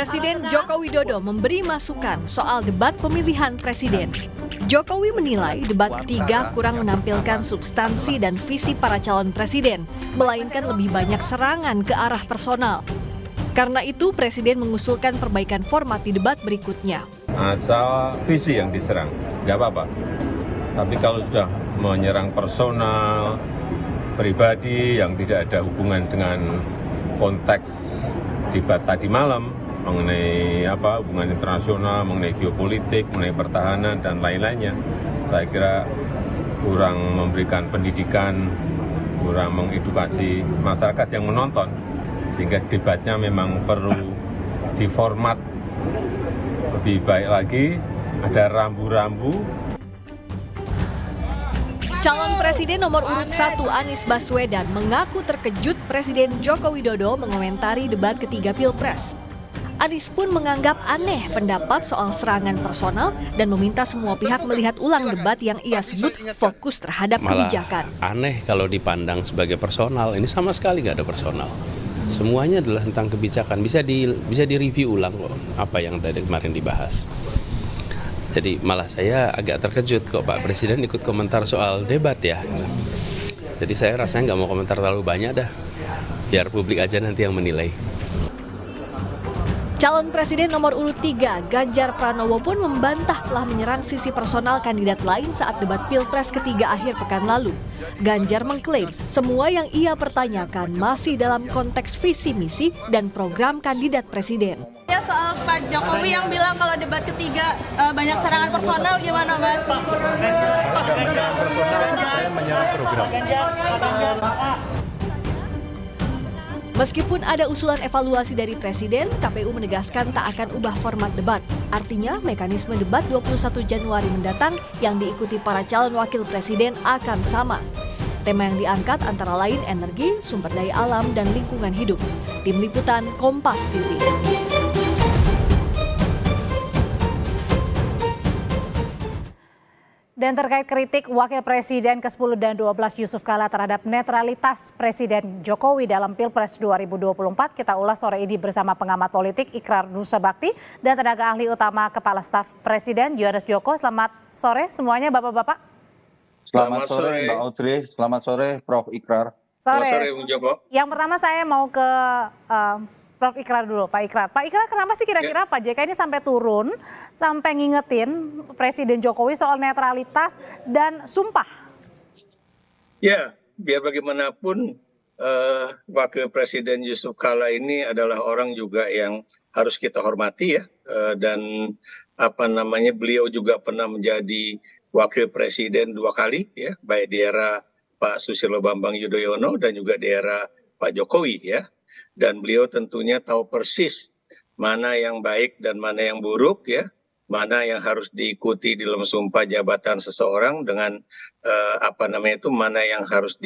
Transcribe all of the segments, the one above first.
Presiden Joko Widodo memberi masukan soal debat pemilihan presiden. Jokowi menilai debat ketiga kurang menampilkan substansi dan visi para calon presiden, melainkan lebih banyak serangan ke arah personal. Karena itu, Presiden mengusulkan perbaikan format di debat berikutnya. Asal visi yang diserang, nggak apa-apa. Tapi kalau sudah menyerang personal, pribadi yang tidak ada hubungan dengan konteks debat tadi malam, mengenai hubungan internasional, mengenai geopolitik, mengenai pertahanan, dan lain-lainnya, saya kira kurang memberikan pendidikan, kurang mengedukasi masyarakat yang menonton, sehingga debatnya memang perlu diformat lebih baik lagi, ada rambu-rambu. Calon Presiden nomor urut 1 Anies Baswedan mengaku terkejut Presiden Joko Widodo mengomentari debat ketiga Pilpres. Anies pun menganggap aneh pendapat soal serangan personal dan meminta semua pihak melihat ulang debat yang ia sebut fokus terhadap kebijakan. Aneh kalau dipandang sebagai personal, ini sama sekali nggak ada personal. Semuanya adalah tentang kebijakan, bisa direview ulang kok apa yang tadi kemarin dibahas. Jadi malah saya agak terkejut kok Pak Presiden ikut komentar soal debat ya. Jadi saya rasanya nggak mau komentar terlalu banyak dah, biar publik aja nanti yang menilai. Calon Presiden nomor urut 3, Ganjar Pranowo pun membantah telah menyerang sisi personal kandidat lain saat debat Pilpres ketiga akhir pekan lalu. Ganjar mengklaim semua yang ia pertanyakan masih dalam konteks visi misi dan program kandidat presiden. Ya, soal Pak Jokowi yang bilang kalau debat ketiga banyak serangan personal, gimana Mas? Serangan personal, saya menyerang program. Meskipun ada usulan evaluasi dari Presiden, KPU menegaskan tak akan ubah format debat. Artinya, mekanisme debat 21 Januari mendatang yang diikuti para calon wakil presiden akan sama. Tema yang diangkat antara lain energi, sumber daya alam, dan lingkungan hidup. Tim Liputan Kompas TV. Dan terkait kritik Wakil Presiden ke-10 dan 12 Yusuf Kala terhadap netralitas Presiden Jokowi dalam Pilpres 2024, kita ulas sore ini bersama pengamat politik Ikrar Nusa Bakti dan tenaga ahli utama Kepala Staf Presiden Yohanes Joko. Selamat sore semuanya Bapak-Bapak. Selamat sore Mbak Audrey, selamat sore Prof. Ikrar. Selamat sore Bung Joko. Yang pertama saya mau ke Prof. Ikrar dulu, Pak Ikrar. Pak Ikrar, kenapa sih kira-kira Pak JK ini sampai turun, sampai ngingetin Presiden Jokowi soal netralitas dan sumpah? Ya, biar bagaimanapun Wakil Presiden Yusuf Kala ini adalah orang juga yang harus kita hormati ya. Dan beliau juga pernah menjadi Wakil Presiden 2 kali ya, baik di era Pak Susilo Bambang Yudhoyono dan juga di era Pak Jokowi ya. Dan beliau tentunya tahu persis mana yang baik dan mana yang buruk ya, mana yang harus diikuti di dalam sumpah jabatan seseorang dengan mana yang harus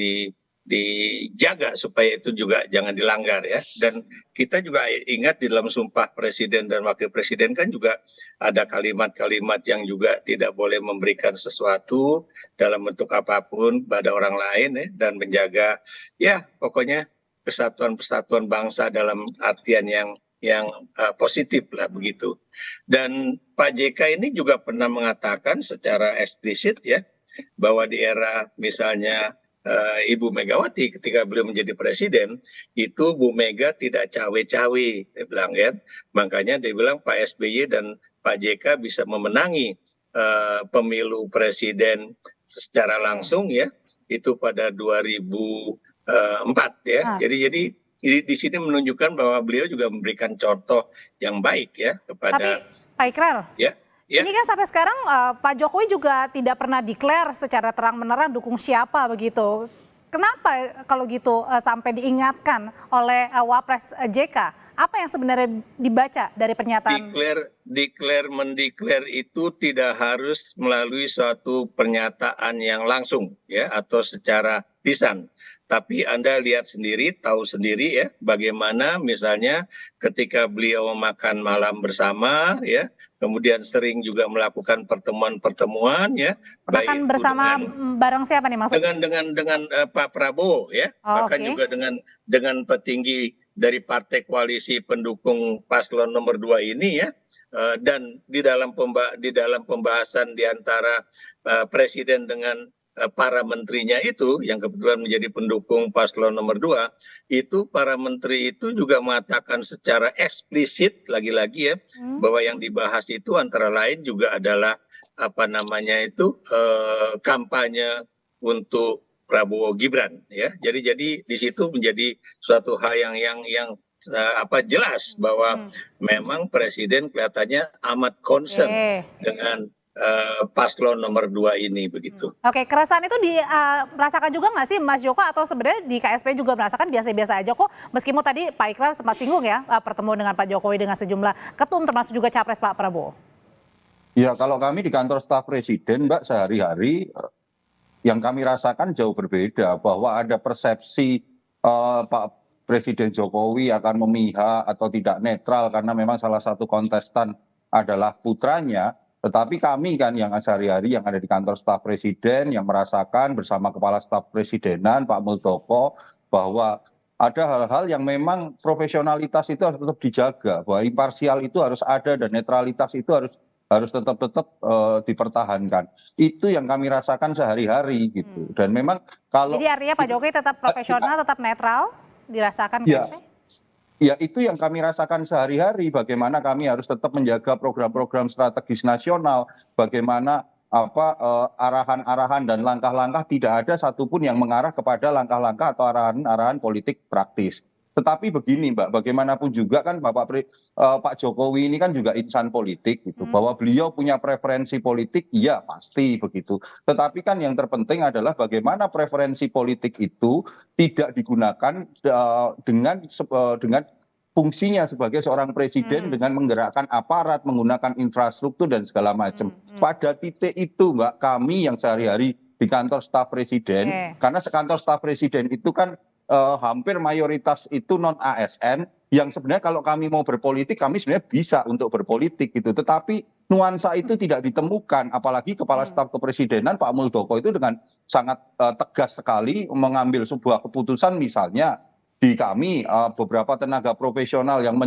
dijaga supaya itu juga jangan dilanggar ya. Dan kita juga ingat di dalam sumpah presiden dan wakil presiden kan juga ada kalimat-kalimat yang juga tidak boleh memberikan sesuatu dalam bentuk apapun pada orang lain ya, dan menjaga ya pokoknya kesatuan bangsa dalam artian yang positif lah begitu. Dan Pak JK ini juga pernah mengatakan secara eksplisit ya bahwa di era misalnya Ibu Megawati ketika beliau menjadi presiden itu Bu Mega tidak cawe-cawe dia bilang kan. Makanya dia bilang Pak SBY dan Pak JK bisa memenangi pemilu presiden secara langsung ya itu pada 2004 ya. Jadi di sini menunjukkan bahwa beliau juga memberikan contoh yang baik ya kepada. Tapi Pak Ikrar, ya. Ini kan sampai sekarang Pak Jokowi juga tidak pernah declare secara terang-menerang dukung siapa begitu. Kenapa kalau gitu sampai diingatkan oleh Wapres JK? Apa yang sebenarnya dibaca dari pernyataan? Mendeklar itu tidak harus melalui suatu pernyataan yang langsung ya atau secara lisan. Tapi Anda lihat sendiri, tahu sendiri ya bagaimana misalnya ketika beliau makan malam bersama ya, kemudian sering juga melakukan pertemuan-pertemuan ya. Makan bersama bareng siapa nih maksudnya? Dengan Pak Prabowo ya, bahkan juga dengan petinggi dari partai koalisi pendukung paslon nomor 2 ini ya. Dan di dalam pembahasan di antara presiden dengan para menterinya itu yang kebetulan menjadi pendukung paslon nomor 2, itu para menteri itu juga mengatakan secara eksplisit lagi-lagi ya bahwa yang dibahas itu antara lain juga adalah kampanye untuk Prabowo Gibran ya. Jadi di situ menjadi suatu hal yang jelas bahwa memang presiden kelihatannya amat concern dengan paslon nomor 2 ini begitu. Oke, keresahan itu merasakan juga nggak sih Mas Joko, atau sebenarnya di KSP juga merasakan biasa-biasa aja kok, meskipun tadi Pak Ikrar sempat singgung ya pertemuan dengan Pak Jokowi dengan sejumlah ketum termasuk juga capres Pak Prabowo. Ya, kalau kami di kantor staf presiden Mbak, sehari-hari yang kami rasakan jauh berbeda, bahwa ada persepsi Pak Presiden Jokowi akan memihak atau tidak netral karena memang salah satu kontestan adalah putranya. Tetapi kami kan yang sehari-hari yang ada di kantor staf presiden yang merasakan bersama Kepala Staf Presidenan Pak Muldoko bahwa ada hal-hal yang memang profesionalitas itu harus tetap dijaga, bahwa imparsial itu harus ada dan netralitas itu harus tetap dipertahankan. Itu yang kami rasakan sehari-hari gitu. Dan memang kalau jadi artinya Pak Jokowi tetap profesional, tetap netral dirasakan KSP? Ya, itu yang kami rasakan sehari-hari, bagaimana kami harus tetap menjaga program-program strategis nasional, bagaimana arahan-arahan dan langkah-langkah tidak ada satupun yang mengarah kepada langkah-langkah atau arahan-arahan politik praktis. Tetapi begini Mbak, bagaimanapun juga kan Pak Jokowi ini kan juga insan politik gitu, bahwa beliau punya preferensi politik, iya pasti begitu. Tetapi kan yang terpenting adalah bagaimana preferensi politik itu tidak digunakan dengan fungsinya sebagai seorang presiden dengan menggerakkan aparat, menggunakan infrastruktur dan segala macam. Pada titik itu Mbak, kami yang sehari-hari di kantor staf presiden, karena kantor staf presiden itu kan hampir mayoritas itu non ASN, yang sebenarnya kalau kami mau berpolitik kami sebenarnya bisa untuk berpolitik gitu, tetapi nuansa itu tidak ditemukan, apalagi Kepala Staf Kepresidenan Pak Muldoko itu dengan sangat tegas sekali mengambil sebuah keputusan, misalnya di kami beberapa tenaga profesional yang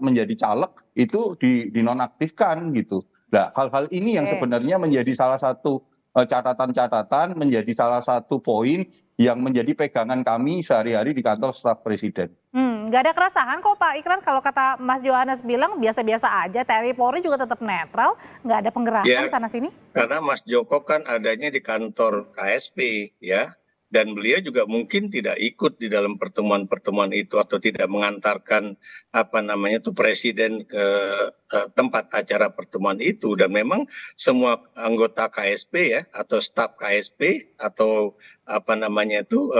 menjadi caleg itu dinonaktifkan gitu. Nah, hal-hal ini yang sebenarnya menjadi salah satu catatan-catatan, menjadi salah satu poin yang menjadi pegangan kami sehari-hari di kantor staf presiden. Nggak ada keresahan kok Pak Ikrar, kalau kata Mas Johannes bilang biasa-biasa aja, TNI Polri juga tetap netral, nggak ada penggerakan sana-sini? Karena Mas Joko kan adanya di kantor KSP ya, dan beliau juga mungkin tidak ikut di dalam pertemuan-pertemuan itu atau tidak mengantarkan presiden ke tempat acara pertemuan itu. Dan memang semua anggota KSP ya atau staf KSP atau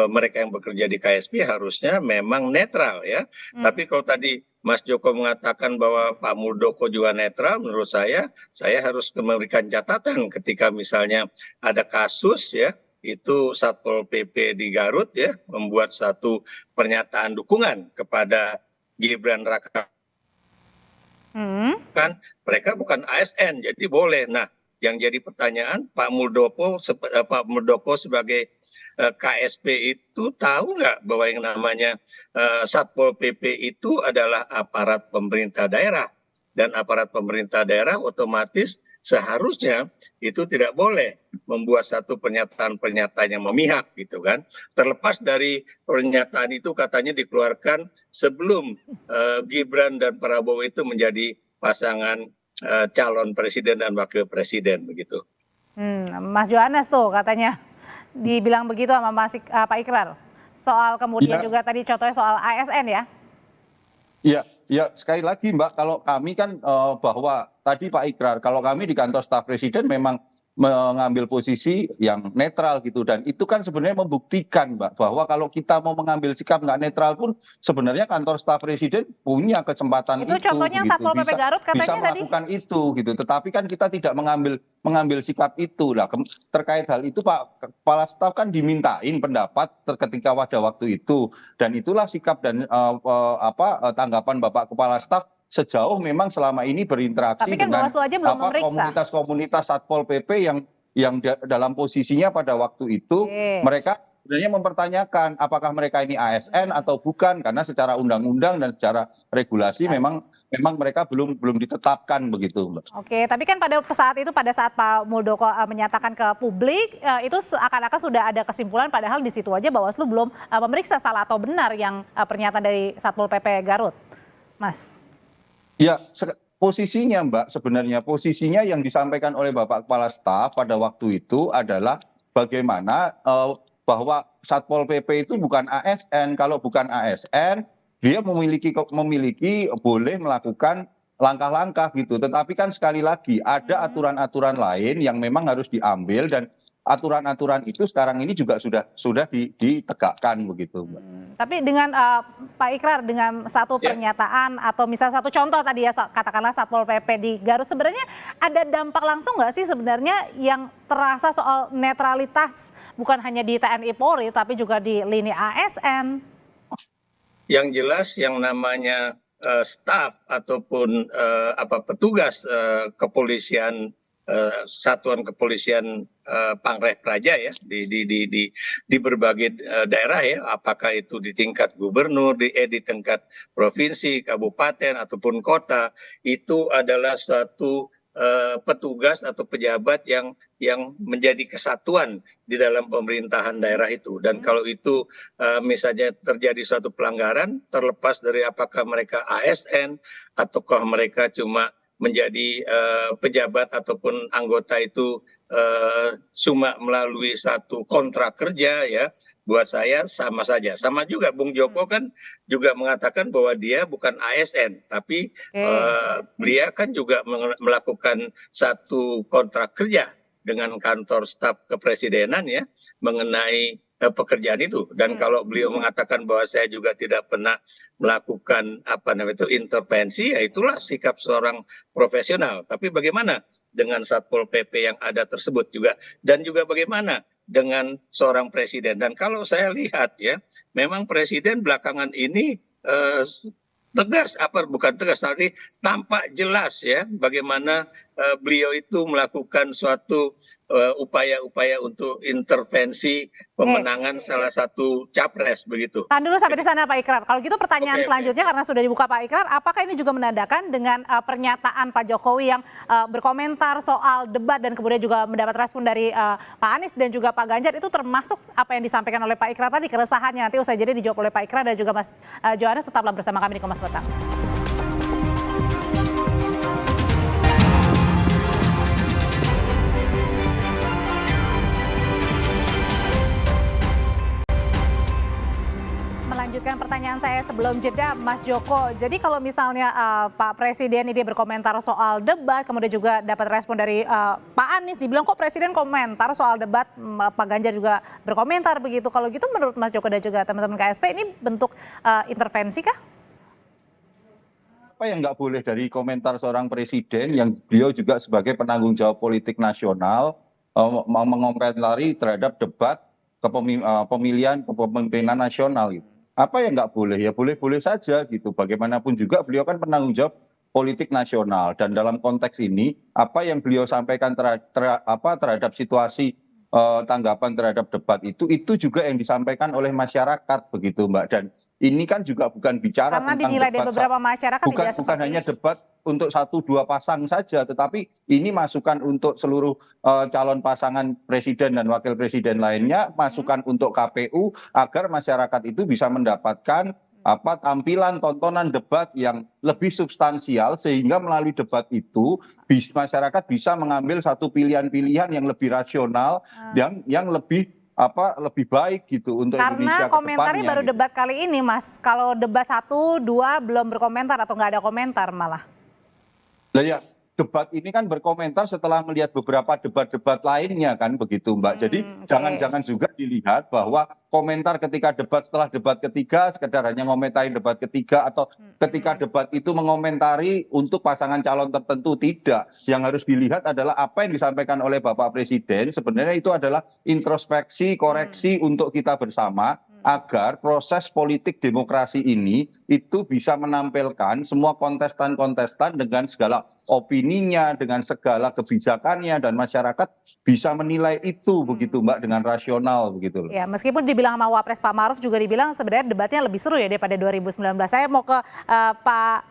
mereka yang bekerja di KSP harusnya memang netral ya. Tapi kalau tadi Mas Joko mengatakan bahwa Pak Muldoko juga netral, menurut saya harus memberikan catatan ketika misalnya ada kasus ya, itu Satpol PP di Garut ya membuat satu pernyataan dukungan kepada Gibran Raka. Kan mereka bukan ASN, jadi boleh. Nah, yang jadi pertanyaan, Pak Muldoko sebagai KSP itu tahu nggak bahwa yang namanya Satpol PP itu adalah aparat pemerintah daerah, dan aparat pemerintah daerah otomatis seharusnya itu tidak boleh membuat satu pernyataan-pernyataan yang memihak gitu kan. Terlepas dari pernyataan itu katanya dikeluarkan sebelum Gibran dan Prabowo itu menjadi pasangan calon presiden dan wakil presiden begitu. Mas Johannes tuh katanya dibilang begitu sama Pak Ikrar. Soal kemudian juga tadi contohnya soal ASN ya. Ya, sekali lagi Mbak, kalau kami kan bahwa tadi Pak Ikrar, kalau kami di kantor staf presiden memang mengambil posisi yang netral gitu, dan itu kan sebenarnya membuktikan Mbak bahwa kalau kita mau mengambil sikap nggak netral pun sebenarnya kantor staf presiden punya kesempatan itu contohnya gitu, Satpol PP Garut katanya bisa melakukan tadi itu gitu, tetapi kan kita tidak mengambil sikap itu. Nah, terkait hal itu Pak Kepala Staf kan dimintain pendapat ketika pada waktu itu, dan itulah sikap dan tanggapan Bapak Kepala Staf sejauh memang selama ini berinteraksi dengan komunitas-komunitas Satpol PP yang dalam posisinya pada waktu itu mereka sebenarnya mempertanyakan apakah mereka ini ASN atau bukan, karena secara undang-undang dan secara regulasi memang mereka belum ditetapkan begitu, Mbak. Oke, tapi kan pada saat Pak Muldoko menyatakan ke publik, itu seakan-akan sudah ada kesimpulan, padahal di situ aja Bawaslu belum memeriksa salah atau benar yang pernyataan dari Satpol PP Garut, Mas. Ya, posisinya Mbak, sebenarnya posisinya yang disampaikan oleh Bapak Kepala Staf pada waktu itu adalah bagaimana bahwa Satpol PP itu bukan ASN. Kalau bukan ASN, dia memiliki boleh melakukan langkah-langkah gitu. Tetapi kan sekali lagi ada aturan-aturan lain yang memang harus diambil, dan aturan-aturan itu sekarang ini juga sudah ditegakkan begitu, Mbak. Tapi dengan Pak Ikrar, dengan satu pernyataan atau misalnya satu contoh tadi ya, katakanlah Satpol PP di Garut, sebenarnya ada dampak langsung nggak sih sebenarnya yang terasa soal netralitas bukan hanya di TNI Polri tapi juga di lini ASN? Yang jelas yang namanya staf ataupun petugas kepolisian, satuan kepolisian Pangreh Praja ya di berbagai daerah ya, apakah itu di tingkat gubernur, di tingkat provinsi, kabupaten ataupun kota, itu adalah suatu petugas atau pejabat yang menjadi kesatuan di dalam pemerintahan daerah itu. Dan kalau itu misalnya terjadi suatu pelanggaran, terlepas dari apakah mereka ASN ataukah mereka cuma menjadi pejabat ataupun anggota itu cuma melalui satu kontrak kerja ya, buat saya sama saja. Sama juga Bung Joko kan juga mengatakan bahwa dia bukan ASN, tapi dia kan juga melakukan satu kontrak kerja dengan kantor staf kepresidenan ya mengenai pekerjaan itu. Dan kalau beliau mengatakan bahwa saya juga tidak pernah melakukan intervensi, ya itulah sikap seorang profesional. Tapi bagaimana dengan Satpol PP yang ada tersebut juga, dan juga bagaimana dengan seorang presiden? Dan kalau saya lihat ya, memang presiden belakangan ini tegas, bukan tegas, tapi tampak jelas ya bagaimana beliau itu melakukan suatu upaya-upaya untuk intervensi pemenangan salah satu capres begitu. Tahan dulu sampai di sana Pak Ikrar. Kalau gitu pertanyaan selanjutnya karena sudah dibuka Pak Ikrar, apakah ini juga menandakan dengan pernyataan Pak Jokowi yang berkomentar soal debat dan kemudian juga mendapat respon dari Pak Anies dan juga Pak Ganjar, itu termasuk apa yang disampaikan oleh Pak Ikrar tadi, keresahannya? Nanti usai jeda dijawab oleh Pak Ikrar dan juga Mas Johannes. Tetaplah bersama kami di Kompas Petang. Melanjutkan pertanyaan saya sebelum jeda, Mas Joko. Jadi kalau misalnya Pak Presiden ini berkomentar soal debat, kemudian juga dapat respon dari Pak Anies, dibilang kok Presiden komentar soal debat, Pak Ganjar juga berkomentar begitu. Kalau gitu menurut Mas Joko dan juga teman-teman KSP, ini bentuk intervensi kah? Apa yang nggak boleh dari komentar seorang presiden yang beliau juga sebagai penanggung jawab politik nasional mengomentari terhadap debat pemilihan kepemimpinan nasional gitu. Apa yang nggak boleh? Ya boleh-boleh saja gitu. Bagaimanapun juga beliau kan penanggung jawab politik nasional, dan dalam konteks ini apa yang beliau sampaikan terhadap situasi tanggapan terhadap debat itu juga yang disampaikan oleh masyarakat begitu, Mbak. Dan ini kan juga bukan bicara karena tentang dinilai debat, dari beberapa masyarakat bukan hanya debat untuk 1-2 pasang saja, tetapi ini masukan untuk seluruh calon pasangan presiden dan wakil presiden lainnya, masukan untuk KPU agar masyarakat itu bisa mendapatkan tampilan tontonan debat yang lebih substansial, sehingga melalui debat itu masyarakat bisa mengambil satu pilihan-pilihan yang lebih rasional, yang lebih baik gitu untuk Indonesia ke depannya. Karena komentarnya baru debat kali ini, Mas. Kalau debat 1-2 belum berkomentar atau nggak ada komentar malah. Nah ya, debat ini kan berkomentar setelah melihat beberapa debat-debat lainnya kan begitu, Mbak. Jadi jangan juga dilihat bahwa komentar ketika debat setelah debat ketiga sekedar hanya ngomentari debat ketiga, atau ketika debat itu mengomentari untuk pasangan calon tertentu. Tidak. Yang harus dilihat adalah apa yang disampaikan oleh Bapak Presiden sebenarnya itu adalah introspeksi, koreksi untuk kita bersama agar proses politik demokrasi ini itu bisa menampilkan semua kontestan-kontestan dengan segala opininya, dengan segala kebijakannya, dan masyarakat bisa menilai itu begitu Mbak, dengan rasional begitu loh. Ya, meskipun dibilang sama Wapres Pak Maruf juga dibilang sebenarnya debatnya lebih seru ya daripada 2019. Saya mau ke Pak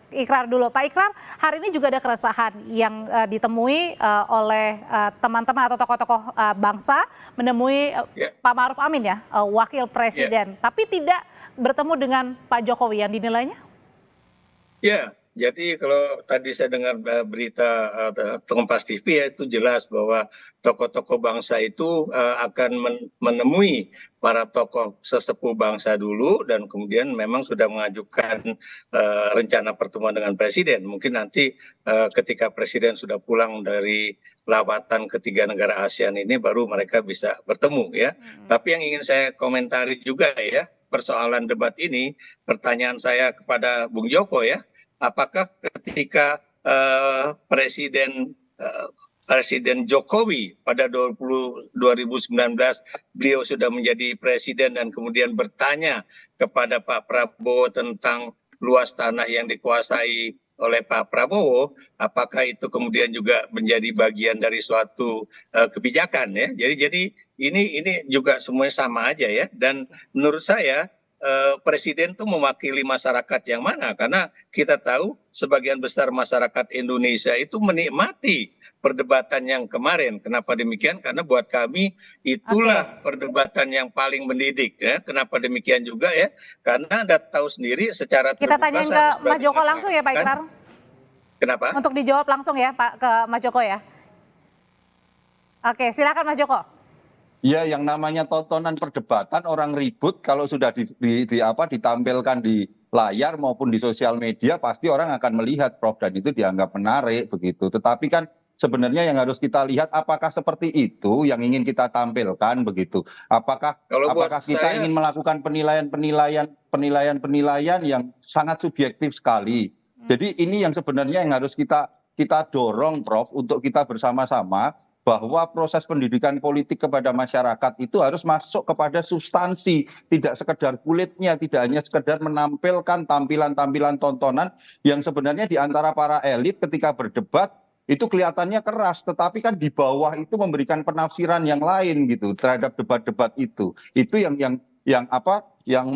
Ikrar dulu. Pak Ikrar, hari ini juga ada keresahan yang ditemui oleh teman-teman atau tokoh-tokoh bangsa menemui Pak Maruf Amin ya, wakil presiden, tapi tidak bertemu dengan Pak Jokowi yang dinilainya? Ya, jadi kalau tadi saya dengar berita Kompas TV ya, itu jelas bahwa tokoh-tokoh bangsa itu akan menemui para tokoh sesepuh bangsa dulu, dan kemudian memang sudah mengajukan rencana pertemuan dengan presiden. Mungkin nanti ketika presiden sudah pulang dari lawatan ke 3 negara ASEAN ini baru mereka bisa bertemu ya. Tapi yang ingin saya komentari juga ya, persoalan debat ini, pertanyaan saya kepada Bung Joko ya, apakah ketika Presiden Jokowi pada 2019 beliau sudah menjadi presiden dan kemudian bertanya kepada Pak Prabowo tentang luas tanah yang dikuasai oleh Pak Prabowo, apakah itu kemudian juga menjadi bagian dari suatu kebijakan ya. Jadi ini juga semuanya sama aja ya, dan menurut saya presiden itu mewakili masyarakat yang mana, karena kita tahu sebagian besar masyarakat Indonesia itu menikmati perdebatan yang kemarin. Kenapa demikian? Karena buat kami itulah perdebatan yang paling mendidik ya. Kenapa demikian juga ya? Karena Anda tahu sendiri secara Kita terbuka. tanyain ke Mas Joko langsung ya Pak Ikrar. Kenapa? Untuk dijawab langsung ya Pak ke Mas Joko ya. Oke, silakan Mas Joko. Ya, yang namanya tontonan perdebatan orang ribut kalau sudah ditampilkan di layar maupun di sosial media pasti orang akan melihat, Prof, dan itu dianggap menarik begitu. Tetapi kan sebenarnya yang harus kita lihat apakah seperti itu yang ingin kita tampilkan begitu. Apakah kita ingin melakukan penilaian yang sangat subjektif sekali. Jadi ini yang sebenarnya yang harus kita dorong, Prof, untuk kita bersama-sama, bahwa proses pendidikan politik kepada masyarakat itu harus masuk kepada substansi, tidak sekedar kulitnya, tidak hanya sekedar menampilkan tampilan-tampilan tontonan yang sebenarnya di antara para elit ketika berdebat itu kelihatannya keras, tetapi kan di bawah itu memberikan penafsiran yang lain gitu terhadap debat-debat itu. Itu yang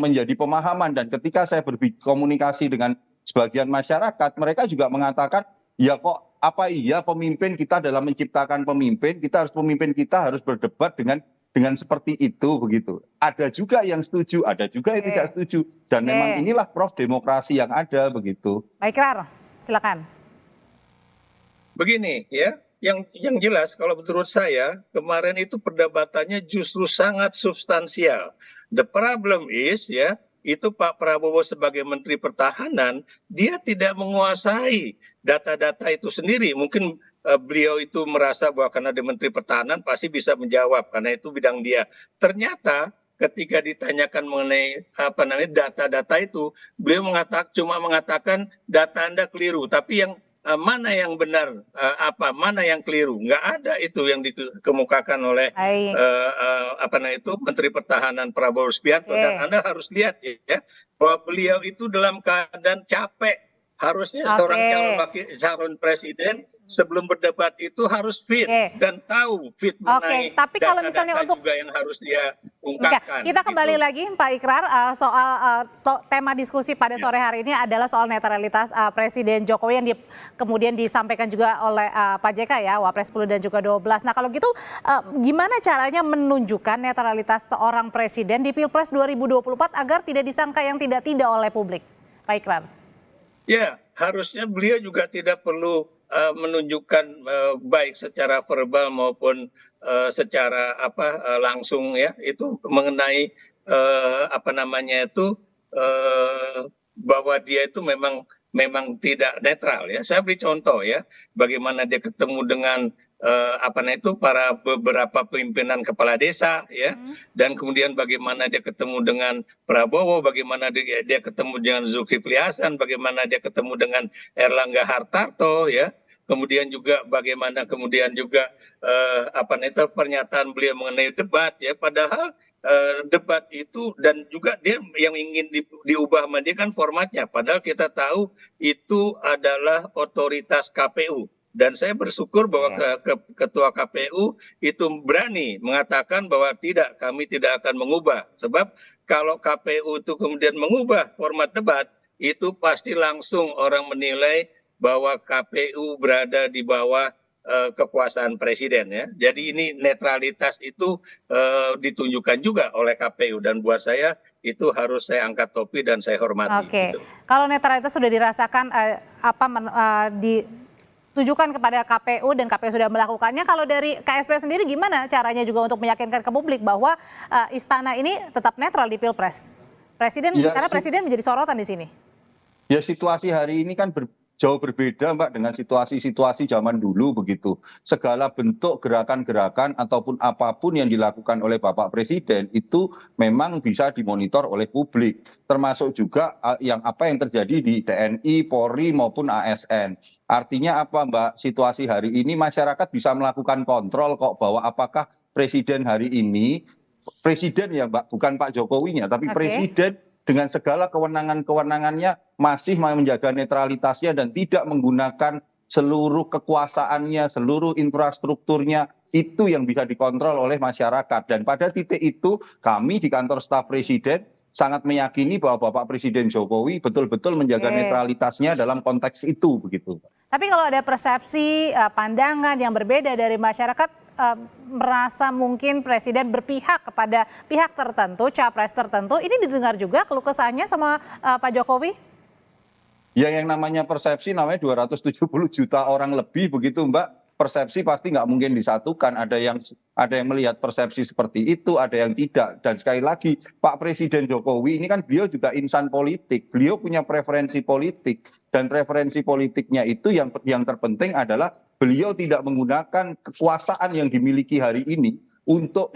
menjadi pemahaman, dan ketika saya berkomunikasi dengan sebagian masyarakat, mereka juga mengatakan, ya kok apa iya pemimpin kita dalam menciptakan pemimpin kita harus berdebat dengan seperti itu begitu. Ada juga yang setuju, ada juga yang tidak setuju, dan memang inilah, Prof, demokrasi yang ada begitu. Pak Ikrar, silakan. Begini ya, yang jelas kalau menurut saya kemarin itu perdebatannya justru sangat substansial. The problem is ya, itu Pak Prabowo sebagai Menteri Pertahanan, dia tidak menguasai data-data itu sendiri. Mungkin beliau itu merasa bahwa karena dia Menteri Pertahanan pasti bisa menjawab, karena itu bidang dia. Ternyata ketika ditanyakan mengenai data-data itu, beliau cuma mengatakan data Anda keliru, tapi yang mana yang benar, mana yang keliru, nggak ada itu yang dikemukakan oleh Menteri Pertahanan Prabowo Subianto. Dan Anda harus lihat ya, bahwa beliau itu dalam keadaan capek. Harusnya seorang calon presiden sebelum berdebat itu harus fit dan tahu fit mengenai tapi kalau misalnya untuk juga yang harus dia ungkapkan. Kita kembali lagi Pak Ikrar, soal tema diskusi pada sore hari ini adalah soal netralitas Presiden Jokowi yang kemudian disampaikan juga oleh Pak JK ya, Wapres 10 dan juga 12. Nah kalau gitu gimana caranya menunjukkan netralitas seorang presiden di Pilpres 2024 agar tidak disangka yang tidak-tidak oleh publik, Pak Ikrar? Ya, harusnya beliau juga tidak perlu menunjukkan baik secara verbal maupun secara langsung ya, itu mengenai bahwa dia itu memang tidak netral ya. Saya beri contoh ya, bagaimana dia ketemu dengan para beberapa pimpinan kepala desa ya, dan kemudian bagaimana dia ketemu dengan Prabowo, bagaimana dia ketemu dengan Zulkifli Hasan, bagaimana dia ketemu dengan Erlangga Hartarto ya. kemudian juga bagaimana kemudian juga pernyataan beliau mengenai debat ya, padahal debat itu dan juga dia yang ingin diubah sama dia kan formatnya, padahal kita tahu itu adalah otoritas KPU. Dan saya bersyukur bahwa ketua KPU itu berani mengatakan bahwa tidak, kami tidak akan mengubah. Sebab kalau KPU itu kemudian mengubah format debat, itu pasti langsung orang menilai bahwa KPU berada di bawah kekuasaan presiden ya. Jadi ini netralitas itu ditunjukkan juga oleh KPU, dan buat saya itu harus saya angkat topi dan saya hormati. Oke, gitu. Kalau netralitas sudah dirasakan ditujukan kepada KPU dan KPU sudah melakukannya, kalau dari KSP sendiri gimana caranya juga untuk meyakinkan ke publik bahwa istana ini tetap netral di Pilpres? Karena presiden menjadi sorotan di sini. Ya, situasi hari ini kan jauh berbeda Mbak dengan situasi-situasi zaman dulu begitu. Segala bentuk gerakan-gerakan ataupun apapun yang dilakukan oleh Bapak Presiden itu memang bisa dimonitor oleh publik. Termasuk juga apa yang terjadi di TNI, Polri maupun ASN. Artinya apa Mbak? Situasi hari ini masyarakat bisa melakukan kontrol kok bahwa apakah presiden hari ini, presiden ya Mbak, bukan Pak Jokowinya, tapi presiden dengan segala kewenangan-kewenangannya masih mau menjaga netralitasnya dan tidak menggunakan seluruh kekuasaannya, seluruh infrastrukturnya, itu yang bisa dikontrol oleh masyarakat. Dan pada titik itu kami di kantor staf presiden sangat meyakini bahwa Bapak Presiden Jokowi betul-betul menjaga netralitasnya dalam konteks itu begitu. Tapi kalau ada persepsi pandangan yang berbeda dari masyarakat, merasa mungkin presiden berpihak kepada pihak tertentu, capres tertentu, ini didengar juga keluh kesahnya sama Pak Jokowi? Ya, yang namanya persepsi namanya 270 juta orang lebih begitu Mbak. Persepsi pasti nggak mungkin disatukan. Ada yang melihat persepsi seperti itu, ada yang tidak. Dan sekali lagi, Pak Presiden Jokowi ini kan beliau juga insan politik. Beliau punya preferensi politik, dan preferensi politiknya itu yang terpenting adalah beliau tidak menggunakan kekuasaan yang dimiliki hari ini untuk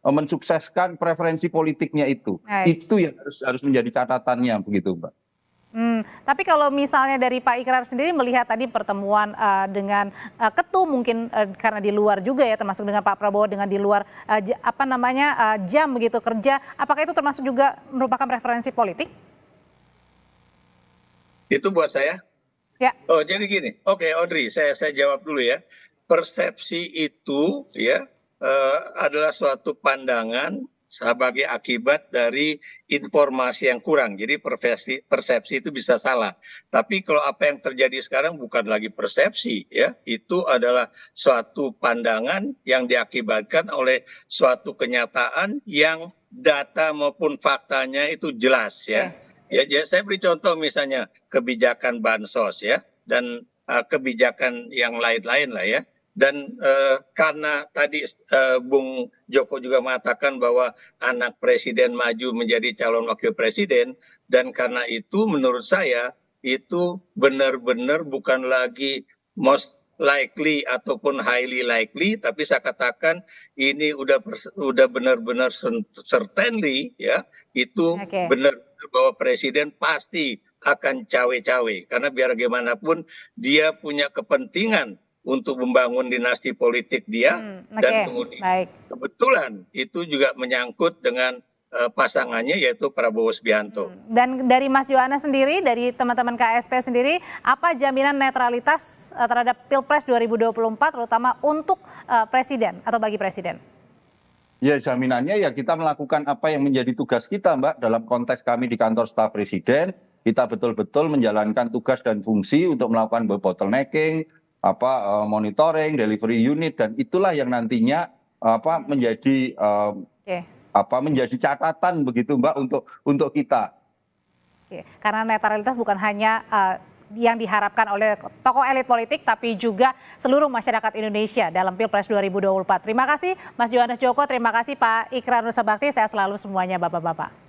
mensukseskan preferensi politiknya itu. Itu yang harus menjadi catatannya begitu Mbak. Tapi kalau misalnya dari Pak Ikrar sendiri melihat tadi pertemuan dengan ketum mungkin karena di luar juga ya, termasuk dengan Pak Prabowo dengan di luar jam begitu kerja, apakah itu termasuk juga merupakan preferensi politik? Itu buat saya. Ya. Oh jadi gini, oke Audrey, saya jawab dulu ya. Persepsi itu ya adalah suatu pandangan sebagai akibat dari informasi yang kurang. Jadi persepsi itu bisa salah. Tapi kalau apa yang terjadi sekarang bukan lagi persepsi ya, itu adalah suatu pandangan yang diakibatkan oleh suatu kenyataan yang data maupun faktanya itu jelas ya. Ya, saya beri contoh misalnya kebijakan bansos ya, dan kebijakan yang lain-lain lah ya. Dan karena tadi Bung Joko juga mengatakan bahwa anak presiden maju menjadi calon wakil presiden, dan karena itu menurut saya itu benar-benar bukan lagi most likely ataupun highly likely, tapi saya katakan ini udah benar-benar certainly ya, itu benar bahwa presiden pasti akan cawe-cawe, karena biar bagaimanapun dia punya kepentingan untuk membangun dinasti politik dia, dan kemudian kebetulan itu juga menyangkut dengan pasangannya yaitu Prabowo Subianto. Dan dari Mas Yohanes sendiri, dari teman-teman KSP sendiri, apa jaminan netralitas terhadap Pilpres 2024 terutama untuk presiden atau bagi presiden? Ya, jaminannya ya kita melakukan apa yang menjadi tugas kita Mbak, dalam konteks kami di kantor staf presiden, kita betul-betul menjalankan tugas dan fungsi untuk melakukan bottlenecking, monitoring, delivery unit, dan itulah yang nantinya menjadi menjadi catatan begitu Mbak untuk kita. Karena netralitas bukan hanya yang diharapkan oleh tokoh elit politik, tapi juga seluruh masyarakat Indonesia dalam Pilpres 2024. Terima kasih Mas Yohanes Joko, terima kasih Pak Ikrar Nusa Bakti, sehat selalu semuanya Bapak-bapak.